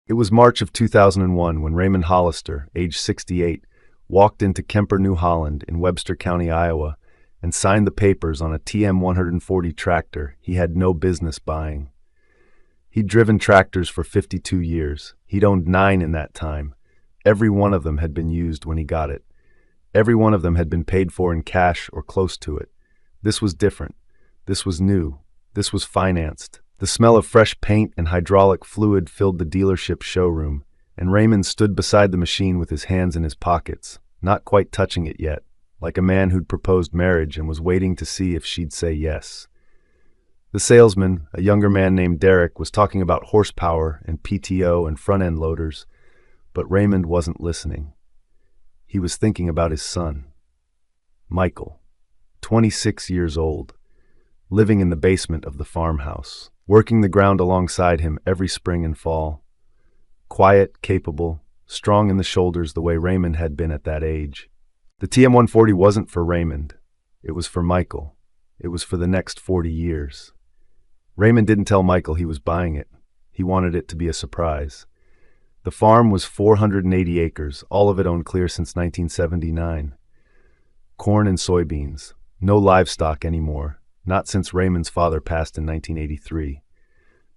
It was March of 2001 when Raymond Hollister, age 68, walked into Kemper, New Holland in Webster County, Iowa, and signed the papers on a TM 140 tractor he had no business buying. He'd driven tractors for 52 years. He'd owned 9 in that time. Every one of them had been used when he got it. Every one of them had been paid for in cash or close to it. This was different. This was new. This was financed. The smell of fresh paint and hydraulic fluid filled the dealership showroom, and Raymond stood beside the machine with his hands in his pockets, not quite touching it yet, like a man who'd proposed marriage and was waiting to see if she'd say yes. The salesman, a younger man named Derek, was talking about horsepower and PTO and front-end loaders, but Raymond wasn't listening. He was thinking about his son, Michael, 26 years old, living in the basement of the farmhouse, working the ground alongside him every spring and fall. Quiet, capable, strong in the shoulders the way Raymond had been at that age. The TM140 wasn't for Raymond. It was for Michael. It was for the next 40 years. Raymond didn't tell Michael he was buying it. He wanted it to be a surprise. The farm was 480 acres, all of it owned clear since 1979. Corn and soybeans. No livestock anymore. Not since Raymond's father passed in 1983.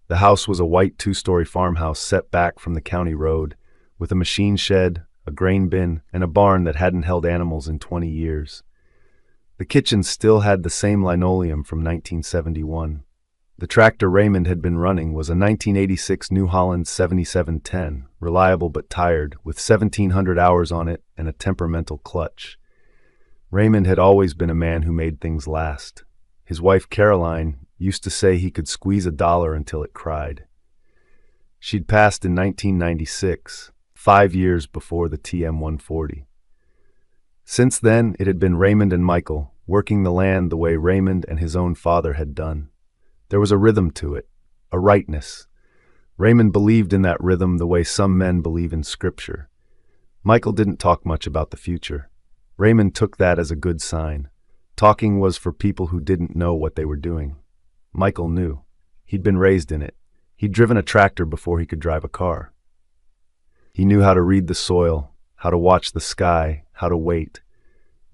The house was a white 2-story farmhouse set back from the county road, with a machine shed, a grain bin, and a barn that hadn't held animals in 20 years. The kitchen still had the same linoleum from 1971. The tractor Raymond had been running was a 1986 New Holland 7710, reliable but tired, with 1,700 hours on it and a temperamental clutch. Raymond had always been a man who made things last. His wife, Caroline, used to say he could squeeze $1 until it cried. She'd passed in 1996, 5 years before the TM140. Since then, it had been Raymond and Michael, working the land the way Raymond and his own father had done. There was a rhythm to it, a rightness. Raymond believed in that rhythm the way some men believe in Scripture. Michael didn't talk much about the future. Raymond took that as a good sign. Talking was for people who didn't know what they were doing. Michael knew. He'd been raised in it. He'd driven a tractor before he could drive a car. He knew how to read the soil, how to watch the sky, how to wait.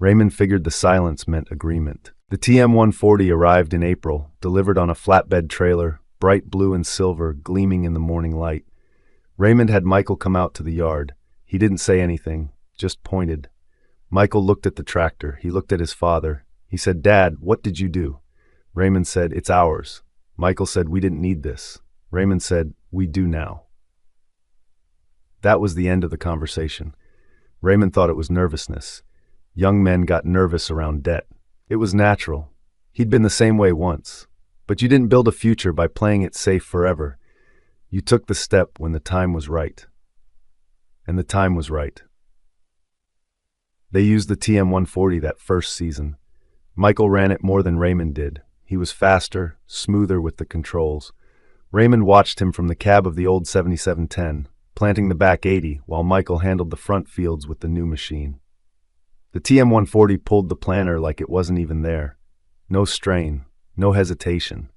Raymond figured the silence meant agreement. The TM140 arrived in April, delivered on a flatbed trailer, bright blue and silver, gleaming in the morning light. Raymond had Michael come out to the yard. He didn't say anything, just pointed. Michael looked at the tractor. He looked at his father. He said, "Dad, what did you do?" Raymond said, "It's ours." Michael said, "We didn't need this." Raymond said, "We do now." That was the end of the conversation. Raymond thought it was nervousness. Young men got nervous around debt. It was natural. He'd been the same way once. But you didn't build a future by playing it safe forever. You took the step when the time was right. And the time was right. They used the TM140 that first season. Michael ran it more than Raymond did. He was faster, smoother with the controls. Raymond watched him from the cab of the old 7710, planting the back 80, while Michael handled the front fields with the new machine. The TM140 pulled the planter like it wasn't even there. No strain, no hesitation.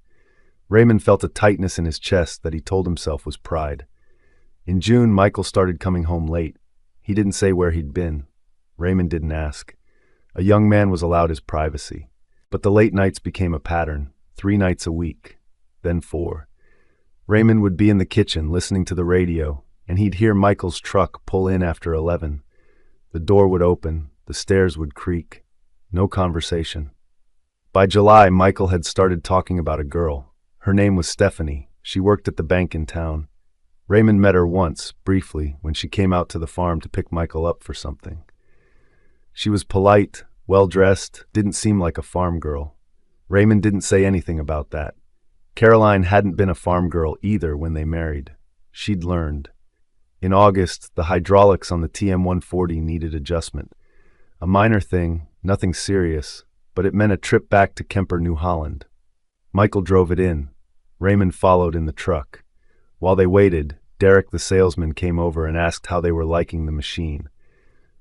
Raymond felt a tightness in his chest that he told himself was pride. In June, Michael started coming home late. He didn't say where he'd been. Raymond didn't ask. A young man was allowed his privacy. But the late nights became a pattern, 3 nights a week, then 4. Raymond would be in the kitchen listening to the radio, and he'd hear Michael's truck pull in after 11. The door would open, the stairs would creak. No conversation. By July, Michael had started talking about a girl. Her name was Stephanie. She worked at the bank in town. Raymond met her once, briefly, when she came out to the farm to pick Michael up for something. She was polite, well-dressed, didn't seem like a farm girl. Raymond didn't say anything about that. Caroline hadn't been a farm girl either when they married. She'd learned. In August, the hydraulics on the TM140 needed adjustment. A minor thing, nothing serious, but it meant a trip back to Kemper, New Holland. Michael drove it in. Raymond followed in the truck. While they waited, Derek the salesman came over and asked how they were liking the machine.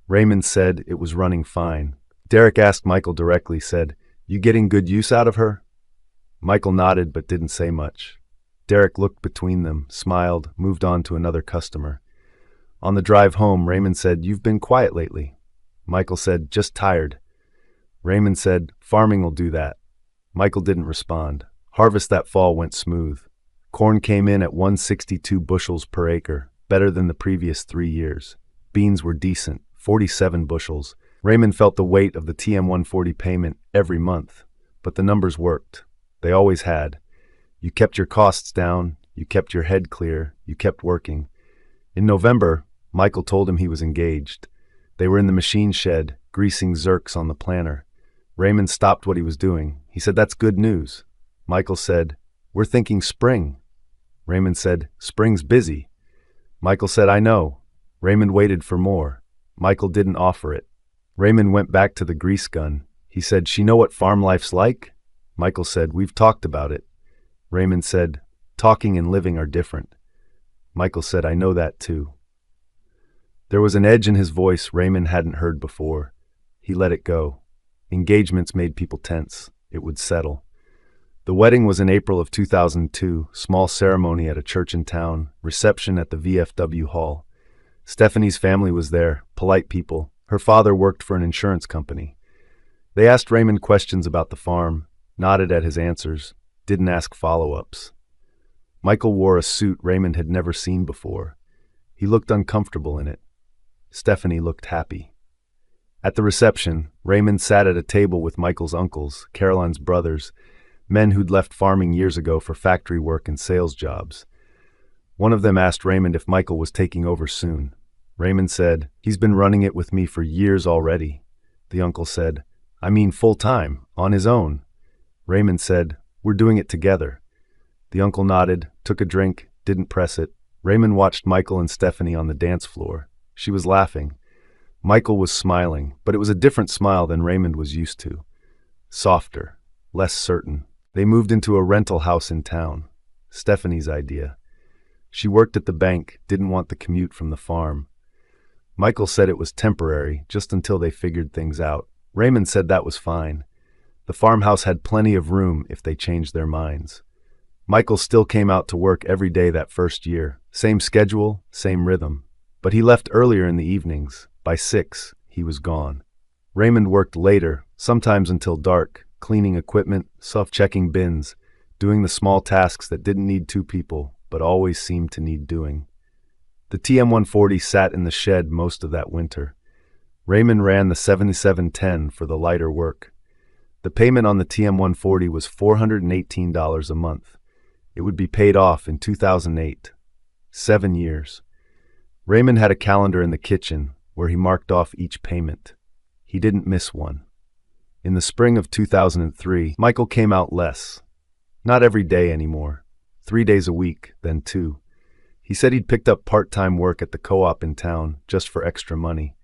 Raymond said it was running fine. Derek asked Michael directly, said, "You getting good use out of her?" Michael nodded but didn't say much. Derek looked between them, smiled, moved on to another customer. On the drive home, Raymond said, "You've been quiet lately." Michael said, "Just tired." Raymond said, "Farming will do that." Michael didn't respond. Harvest that fall went smooth. Corn came in at 162 bushels per acre, better than the previous 3 years. Beans were decent, 47 bushels. Raymond felt the weight of the TM140 payment every month, but the numbers worked. They always had. You kept your costs down, you kept your head clear, you kept working. In November, Michael told him he was engaged. They were in the machine shed, greasing zerks on the planter. Raymond stopped what he was doing. He said, "That's good news." Michael said, "We're thinking spring." Raymond said, "Spring's busy." Michael said, "I know." Raymond waited for more. Michael didn't offer it. Raymond went back to the grease gun. He said, "She know what farm life's like?" Michael said, "We've talked about it." Raymond said, "Talking and living are different." Michael said, "I know that too." There was an edge in his voice Raymond hadn't heard before. He let it go. Engagements made people tense. It would settle. The wedding was in April of 2002, small ceremony at a church in town, reception at the VFW hall. Stephanie's family was there, polite people. Her father worked for an insurance company. They asked Raymond questions about the farm, nodded at his answers, didn't ask follow-ups. Michael wore a suit Raymond had never seen before. He looked uncomfortable in it. Stephanie looked happy. At the reception, Raymond sat at a table with Michael's uncles, Caroline's brothers, men who'd left farming years ago for factory work and sales jobs. One of them asked Raymond if Michael was taking over soon. Raymond said, "He's been running it with me for years already." The uncle said, "I mean full-time, on his own." Raymond said, "We're doing it together." The uncle nodded, took a drink, didn't press it. Raymond watched Michael and Stephanie on the dance floor. She was laughing. Michael was smiling, but it was a different smile than Raymond was used to. Softer, less certain. They moved into a rental house in town. Stephanie's idea. She worked at the bank, didn't want the commute from the farm. Michael said it was temporary, just until they figured things out. Raymond said that was fine. The farmhouse had plenty of room if they changed their minds. Michael still came out to work every day that first year. Same schedule, same rhythm. But he left earlier in the evenings. By 6, he was gone. Raymond worked later, sometimes until dark, cleaning equipment, self-checking bins, doing the small tasks that didn't need 2 people, but always seemed to need doing. The TM140 sat in the shed most of that winter. Raymond ran the 7710 for the lighter work. The payment on the TM140 was $418 a month. It would be paid off in 2008. 7 years. Raymond had a calendar in the kitchen where he marked off each payment. He didn't miss one. In the spring of 2003, Michael came out less. Not every day anymore. 3 days a week, then 2. He said he'd picked up part-time work at the co-op in town just for extra money.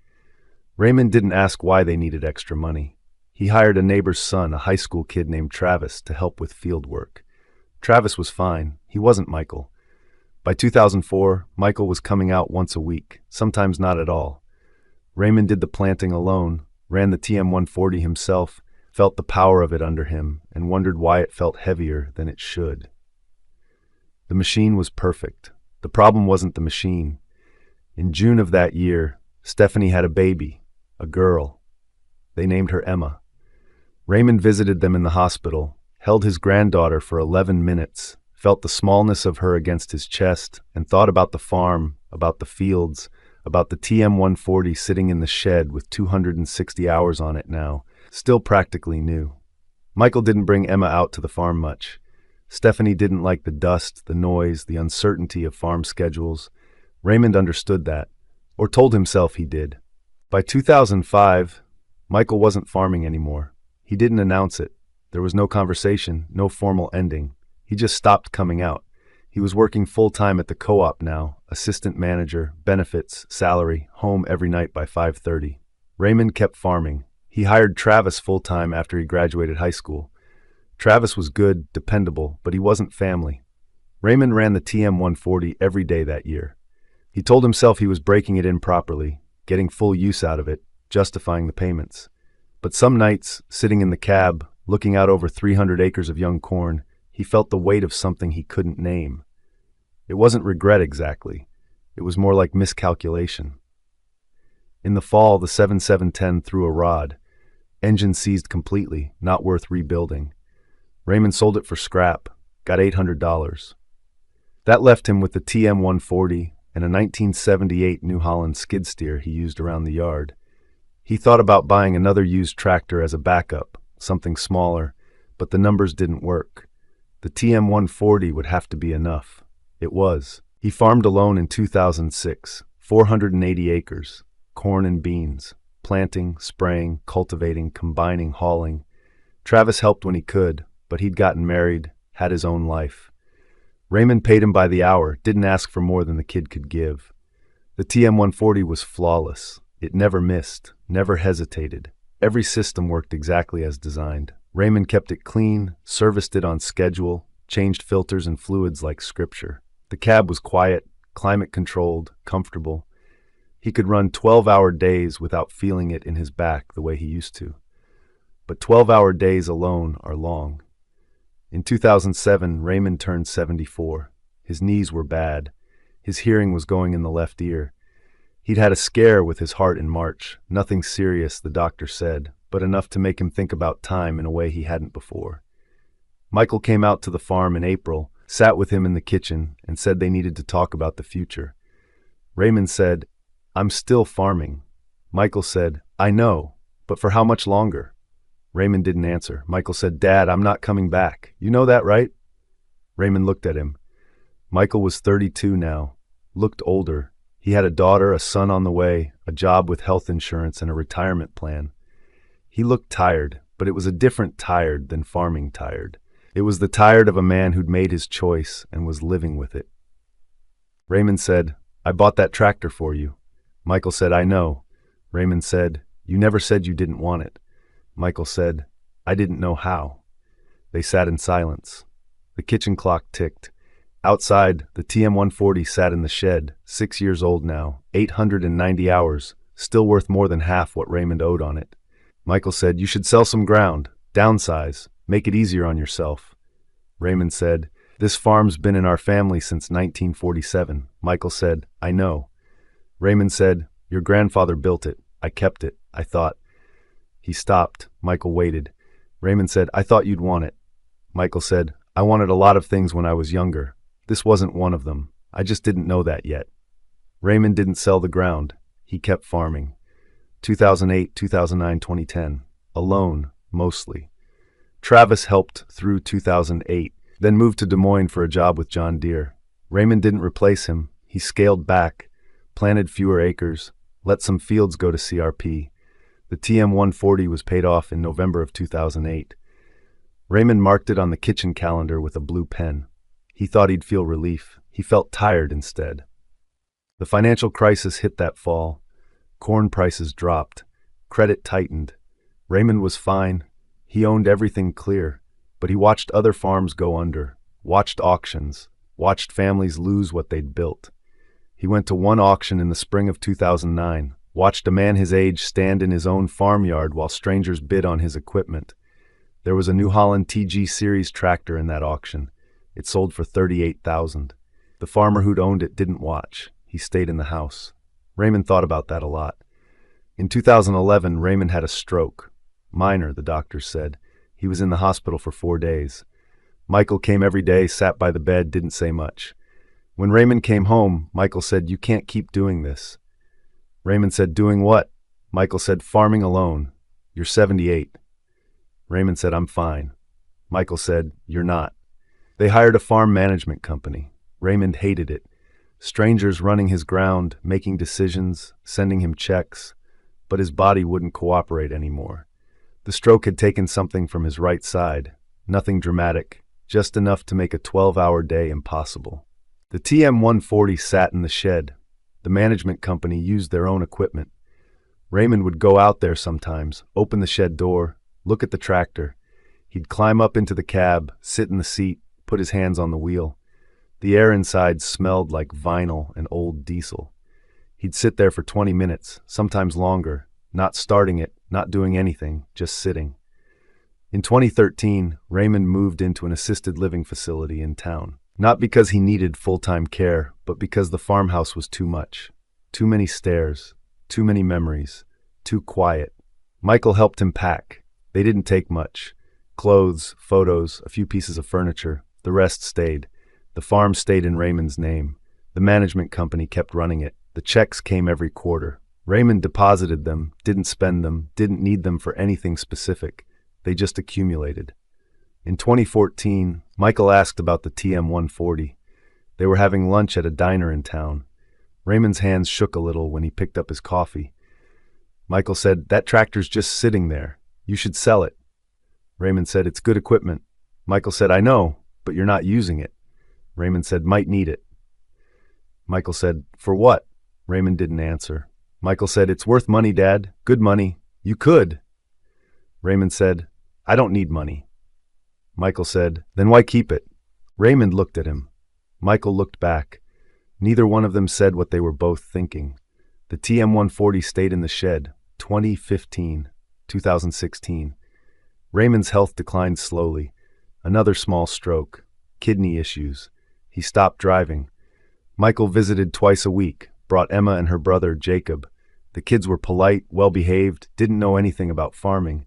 Raymond didn't ask why they needed extra money. He hired a neighbor's son, a high school kid named Travis, to help with field work. Travis was fine. He wasn't Michael. By 2004, Michael was coming out once a week, sometimes not at all. Raymond did the planting alone, ran the TM140 himself, felt the power of it under him, and wondered why it felt heavier than it should. The machine was perfect. The problem wasn't the machine. In June of that year, Stephanie had a baby, a girl. They named her Emma. Raymond visited them in the hospital, held his granddaughter for 11 minutes, felt the smallness of her against his chest, and thought about the farm, about the fields, about the TM140 sitting in the shed with 260 hours on it now, still practically new. Michael didn't bring Emma out to the farm much. Stephanie didn't like the dust, the noise, the uncertainty of farm schedules. Raymond understood that, or told himself he did. By 2005, Michael wasn't farming anymore. He didn't announce it. There was no conversation, no formal ending. He just stopped coming out. He was working full-time at the co-op now, assistant manager, benefits, salary, home every night by 5:30. Raymond kept farming. He hired Travis full-time after he graduated high school. Travis was good, dependable, but he wasn't family. Raymond ran the TM140 every day that year. He told himself he was breaking it in properly, getting full use out of it, justifying the payments. But some nights, sitting in the cab, looking out over 300 acres of young corn, He felt the weight of something he couldn't name. It wasn't regret exactly. It was more like miscalculation. In the fall, the 7710 threw a rod. Engine seized completely, not worth rebuilding. Raymond sold it for scrap, got $800. That left him with the TM140 and a 1978 New Holland skid steer he used around the yard. He thought about buying another used tractor as a backup, something smaller, but the numbers didn't work. The TM140 would have to be enough. It was. He farmed alone in 2006, 480 acres, corn and beans, planting, spraying, cultivating, combining, hauling. Travis helped when he could, but he'd gotten married, had his own life. Raymond paid him by the hour, didn't ask for more than the kid could give. The TM140 was flawless. It never missed, never hesitated. Every system worked exactly as designed. Raymond kept it clean, serviced it on schedule, changed filters and fluids like scripture. The cab was quiet, climate-controlled, comfortable. He could run 12-hour days without feeling it in his back the way he used to. But 12-hour days alone are long. In 2007, Raymond turned 74. His knees were bad. His hearing was going in the left ear. He'd had a scare with his heart in March. Nothing serious, the doctor said, but enough to make him think about time in a way he hadn't before. Michael came out to the farm in April, sat with him in the kitchen, and said they needed to talk about the future. Raymond said, "I'm still farming." Michael said, "I know, but for how much longer?" Raymond didn't answer. Michael said, "Dad, I'm not coming back. You know that, right?" Raymond looked at him. Michael was 32 now, looked older. He had a daughter, a son on the way, a job with health insurance, and a retirement plan. He looked tired, but it was a different tired than farming tired. It was the tired of a man who'd made his choice and was living with it. Raymond said, "I bought that tractor for you." Michael said, "I know." Raymond said, "You never said you didn't want it." Michael said, "I didn't know how." They sat in silence. The kitchen clock ticked. Outside, the TM140 sat in the shed, 6 years old now, 890 hours, still worth more than half what Raymond owed on it. Michael said, "You should sell some ground, downsize, make it easier on yourself." Raymond said, "This farm's been in our family since 1947. Michael said, "I know." Raymond said, "Your grandfather built it. I kept it. I thought." He stopped. Michael waited. Raymond said, "I thought you'd want it." Michael said, "I wanted a lot of things when I was younger. This wasn't one of them. I just didn't know that yet." Raymond didn't sell the ground. He kept farming. 2008, 2009, 2010. Alone, mostly. Travis helped through 2008, then moved to Des Moines for a job with John Deere. Raymond didn't replace him. He scaled back, planted fewer acres, let some fields go to CRP. The TM140 was paid off in November of 2008. Raymond marked it on the kitchen calendar with a blue pen. He thought he'd feel relief. He felt tired instead. The financial crisis hit that fall. Corn prices dropped. Credit tightened. Raymond was fine. He owned everything clear, but he watched other farms go under, watched auctions, watched families lose what they'd built. He went to one auction in the spring of 2009, watched a man his age stand in his own farmyard while strangers bid on his equipment. There was a New Holland TG Series tractor in that auction. It sold for $38,000. The farmer who'd owned it didn't watch. He stayed in the house. Raymond thought about that a lot. In 2011, Raymond had a stroke. Minor, the doctors said. He was in the hospital for 4 days. Michael came every day, sat by the bed, didn't say much. When Raymond came home, Michael said, "You can't keep doing this." Raymond said, "Doing what?" Michael said, "Farming alone. You're 78. Raymond said, "I'm fine." Michael said, "You're not." They hired a farm management company. Raymond hated it. Strangers running his ground, making decisions, sending him checks, but his body wouldn't cooperate anymore. The stroke had taken something from his right side. Nothing dramatic, just enough to make a 12-hour day impossible. The TM140 sat in the shed. The management company used their own equipment. Raymond would go out there sometimes, open the shed door, look at the tractor. He'd climb up into the cab, sit in the seat, put his hands on the wheel. The air inside smelled like vinyl and old diesel. He'd sit there for 20 minutes, sometimes longer, not starting it, not doing anything, just sitting. In 2013, Raymond moved into an assisted living facility in town. Not because he needed full-time care, but because the farmhouse was too much. Too many stairs, too many memories, too quiet. Michael helped him pack. They didn't take much. Clothes, photos, a few pieces of furniture. The rest stayed. The farm stayed in Raymond's name. The management company kept running it. The checks came every quarter. Raymond deposited them, didn't spend them, didn't need them for anything specific. They just accumulated. In 2014, Michael asked about the TM-140. They were having lunch at a diner in town. Raymond's hands shook a little when he picked up his coffee. Michael said, "That tractor's just sitting there. You should sell it." Raymond said, "It's good equipment." Michael said, "I know, but you're not using it." Raymond said, "Might need it." Michael said, "For what?" Raymond didn't answer. Michael said, "It's worth money, Dad. Good money. You could." Raymond said, "I don't need money." Michael said, "Then why keep it?" Raymond looked at him. Michael looked back. Neither one of them said what they were both thinking. The TM-140 stayed in the shed. 2015, 2016. Raymond's health declined slowly. Another small stroke. Kidney issues. He stopped driving. Michael visited twice a week, brought Emma and her brother, Jacob. The kids were polite, well-behaved, didn't know anything about farming.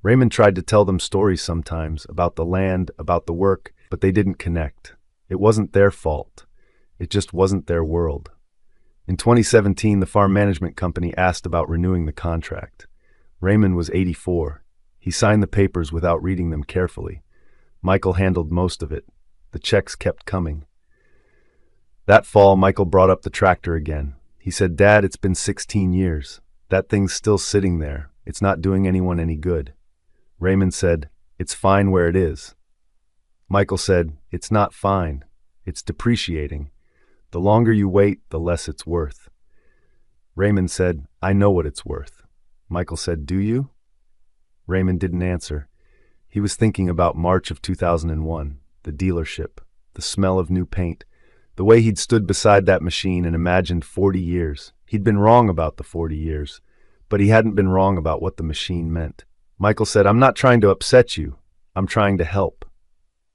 Raymond tried to tell them stories sometimes, about the land, about the work, but they didn't connect. It wasn't their fault. It just wasn't their world. In 2017, the farm management company asked about renewing the contract. Raymond was 84. He signed the papers without reading them carefully. Michael handled most of it. The checks kept coming. That fall, Michael brought up the tractor again. He said, "Dad, it's been 16 years. That thing's still sitting there. It's not doing anyone any good." Raymond said, "It's fine where it is." Michael said, "It's not fine. It's depreciating. The longer you wait, the less it's worth." Raymond said, "I know what it's worth." Michael said, "Do you?" Raymond didn't answer. He was thinking about March of 2001, the dealership, the smell of new paint, the way he'd stood beside that machine and imagined 40 years. He'd been wrong about the 40 years, but he hadn't been wrong about what the machine meant. Michael said, "I'm not trying to upset you. I'm trying to help."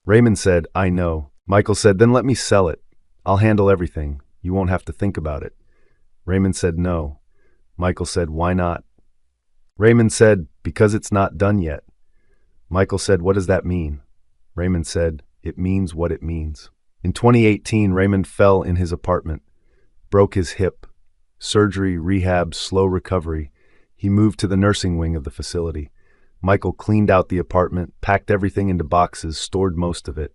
Raymond said, "I know." Michael said, "Then let me sell it. I'll handle everything. You won't have to think about it." Raymond said, "No." Michael said, "Why not?" Raymond said, "Because it's not done yet." Michael said, "What does that mean?" Raymond said, "It means what it means." In 2018, Raymond fell in his apartment, broke his hip. Surgery, rehab, slow recovery. He moved to the nursing wing of the facility. Michael cleaned out the apartment, packed everything into boxes, stored most of it.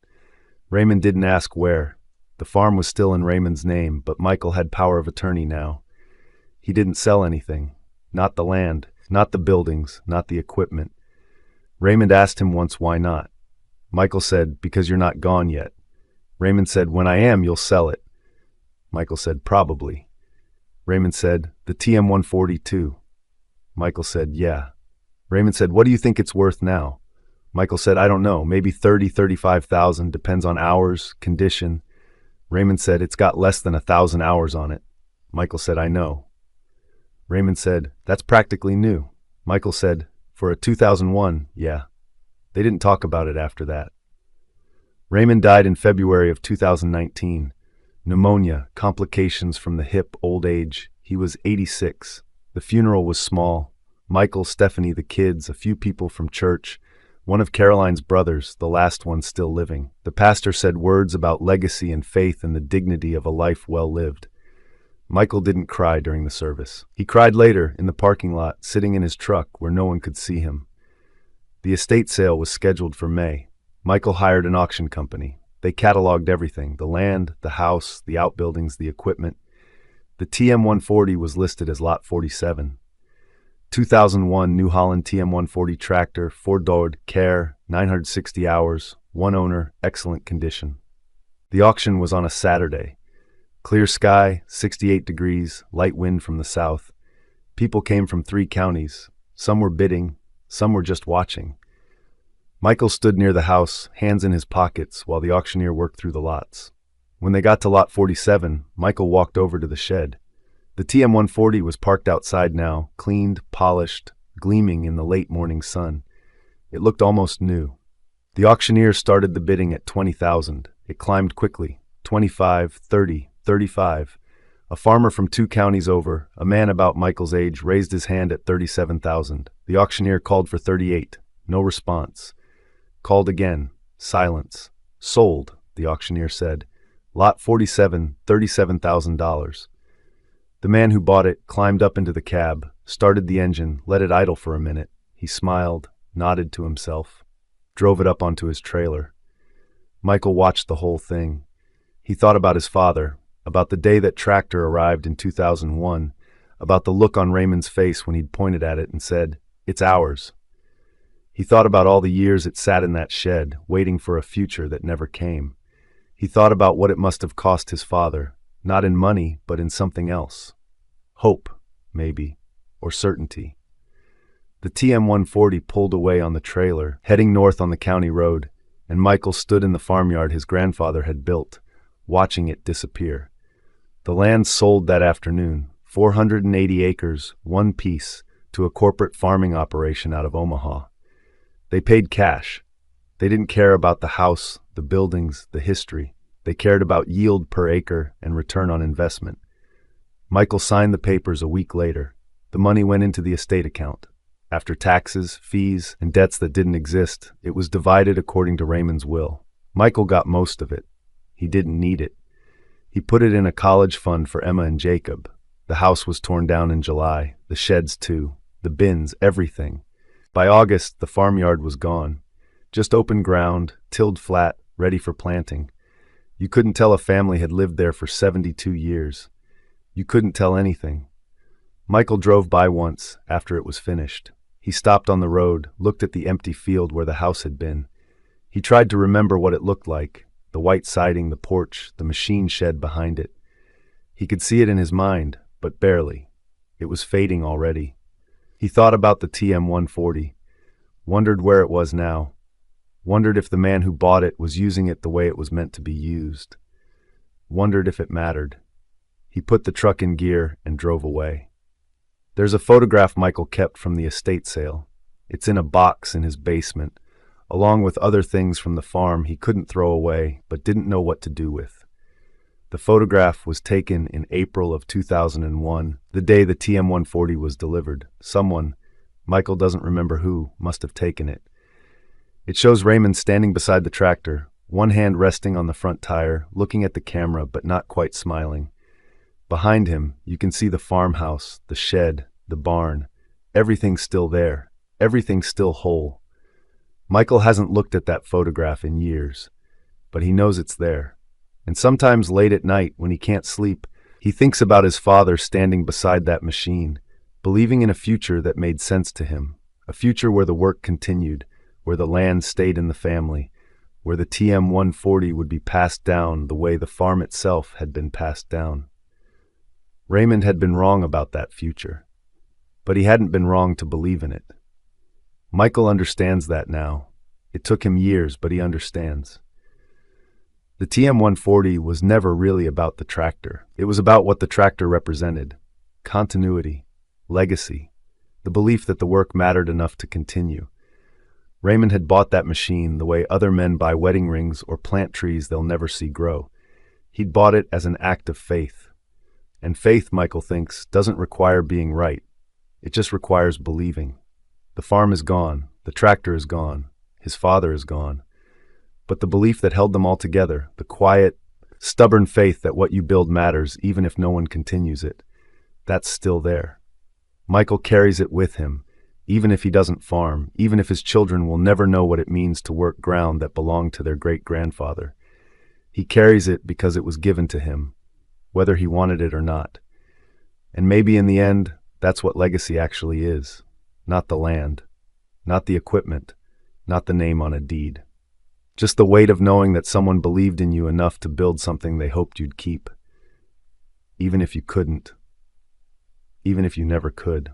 Raymond didn't ask where. The farm was still in Raymond's name, but Michael had power of attorney now. He didn't sell anything. Not the land, not the buildings, not the equipment. Raymond asked him once why not. Michael said, "Because you're not gone yet." Raymond said, "When I am, you'll sell it." Michael said, "Probably." Raymond said, "The TM-140 too." Michael said, "Yeah." Raymond said, "What do you think it's worth now?" Michael said, "I don't know, maybe 30, 35,000, depends on hours, condition." Raymond said, "It's got less than 1,000 hours on it." Michael said, "I know." Raymond said, "That's practically new." Michael said, "For a 2001, yeah." They didn't talk about it after that. Raymond died in February of 2019. Pneumonia, complications from the hip, old age. He was 86. The funeral was small. Michael, Stephanie, the kids, a few people from church, one of Caroline's brothers, the last one still living. The pastor said words about legacy and faith and the dignity of a life well lived. Michael didn't cry during the service. He cried later, in the parking lot, sitting in his truck where no one could see him. The estate sale was scheduled for May. Michael hired an auction company. They cataloged everything, the land, the house, the outbuildings, the equipment. The TM-140 was listed as Lot 47. 2001 New Holland TM-140 tractor, 4-door, care, 960 hours, one owner, excellent condition. The auction was on a Saturday. Clear sky, 68 degrees, light wind from the south. People came from 3 counties. Some were bidding, some were just watching. Michael stood near the house, hands in his pockets, while the auctioneer worked through the lots. When they got to Lot 47, Michael walked over to the shed. The TM-140 was parked outside now, cleaned, polished, gleaming in the late morning sun. It looked almost new. The auctioneer started the bidding at 20,000. It climbed quickly. 25, 30, 35. A farmer from 2 counties over, a man about Michael's age, raised his hand at 37,000. The auctioneer called for 38. No response. Called again. Silence. Sold, the auctioneer said. Lot 47, $37,000. The man who bought it climbed up into the cab, started the engine, let it idle for a minute. He smiled, nodded to himself, drove it up onto his trailer. Michael watched the whole thing. He thought about his father, about the day that tractor arrived in 2001, about the look on Raymond's face when he'd pointed at it and said, "It's ours." He thought about all the years it sat in that shed, waiting for a future that never came. He thought about what it must have cost his father, not in money, but in something else. Hope, maybe, or certainty. The TM-140 pulled away on the trailer, heading north on the county road, and Michael stood in the farmyard his grandfather had built, watching it disappear. The land sold that afternoon, 480 acres, one piece, to a corporate farming operation out of Omaha. They paid cash. They didn't care about the house, the buildings, the history. They cared about yield per acre and return on investment. Michael signed the papers a week later. The money went into the estate account. After taxes, fees, and debts that didn't exist, it was divided according to Raymond's will. Michael got most of it. He didn't need it. He put it in a college fund for Emma and Jacob. The house was torn down in July, the sheds too, the bins, everything. By August, the farmyard was gone. Just open ground, tilled flat, ready for planting. You couldn't tell a family had lived there for 72 years. You couldn't tell anything. Michael drove by once, after it was finished. He stopped on the road, looked at the empty field where the house had been. He tried to remember what it looked like, the white siding, the porch, the machine shed behind it. He could see it in his mind, but barely. It was fading already. He thought about the TM-140, wondered where it was now, wondered if the man who bought it was using it the way it was meant to be used, wondered if it mattered. He put the truck in gear and drove away. There's a photograph Michael kept from the estate sale. It's in a box in his basement, along with other things from the farm he couldn't throw away but didn't know what to do with. The photograph was taken in April of 2001, the day the TM-140 was delivered. Someone, Michael doesn't remember who, must have taken it. It shows Raymond standing beside the tractor, one hand resting on the front tire, looking at the camera but not quite smiling. Behind him, you can see the farmhouse, the shed, the barn. Everything's still there. Everything's still whole. Michael hasn't looked at that photograph in years, but he knows it's there. And sometimes late at night, when he can't sleep, he thinks about his father standing beside that machine, believing in a future that made sense to him, a future where the work continued, where the land stayed in the family, where the TM-140 would be passed down the way the farm itself had been passed down. Raymond had been wrong about that future, but he hadn't been wrong to believe in it. Michael understands that now. It took him years, but he understands. The TM-140 was never really about the tractor. It was about what the tractor represented: continuity, legacy, the belief that the work mattered enough to continue. Raymond had bought that machine the way other men buy wedding rings or plant trees they'll never see grow. He'd bought it as an act of faith. And faith, Michael thinks, doesn't require being right. It just requires believing. The farm is gone. The tractor is gone. His father is gone. But the belief that held them all together, the quiet, stubborn faith that what you build matters even if no one continues it, that's still there. Michael carries it with him, even if he doesn't farm, even if his children will never know what it means to work ground that belonged to their great-grandfather. He carries it because it was given to him, whether he wanted it or not. And maybe in the end, that's what legacy actually is. Not the land, not the equipment, not the name on a deed. Just the weight of knowing that someone believed in you enough to build something they hoped you'd keep. Even if you couldn't. Even if you never could.